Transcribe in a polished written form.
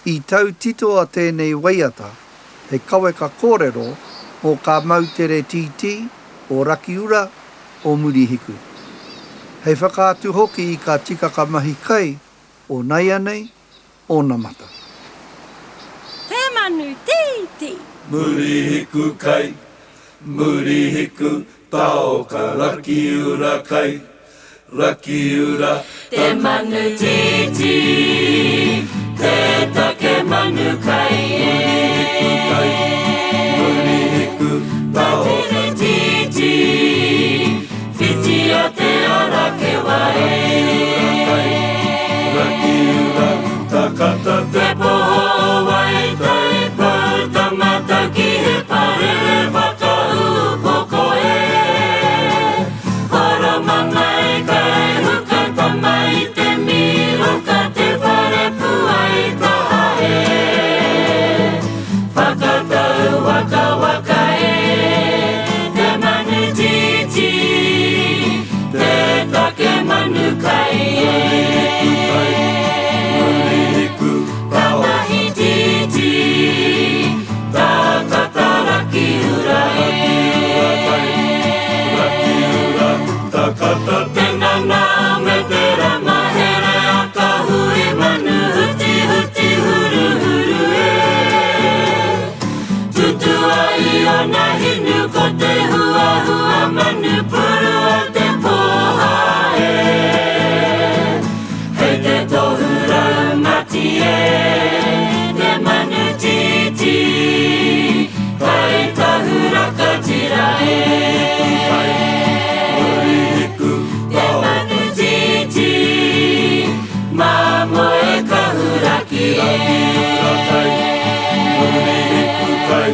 I tau tito a tēnei waiata, he kawe ka kōrero o ka mautere titi, o rakiura, o murihiku. Hei whakaatu hoki I ka tika ka mahi kai, o naianei, o namata. Te manu titi! Murihiku kai, murihiku, tao ka rakiura kai, rakiura. Te manu titi, te take manu kai Murihiku, tao ka titi, whiti o te ora ke wae. rakiura, takata Te poho wai tai pau tamata ki he parere whakaupo e. Horo mamai kai hukata mai te miro ka te whare puai taha e. Whakatau waka waka e. Te manu titi, te take manu kai Murihiku, tao Mahi titi, tā kata rakiura rakiura, takata Tēnā nā me te ramahere a ka hui manu huti huti huru huru Tutu ai o na hinu ko te hua hua manu puru o te poha Hei te tohu rau mati te manu titi Kai tahu raka tira Murihiku, Te manu titi Mā moe ka huraki rakiura kai, murihiku kai,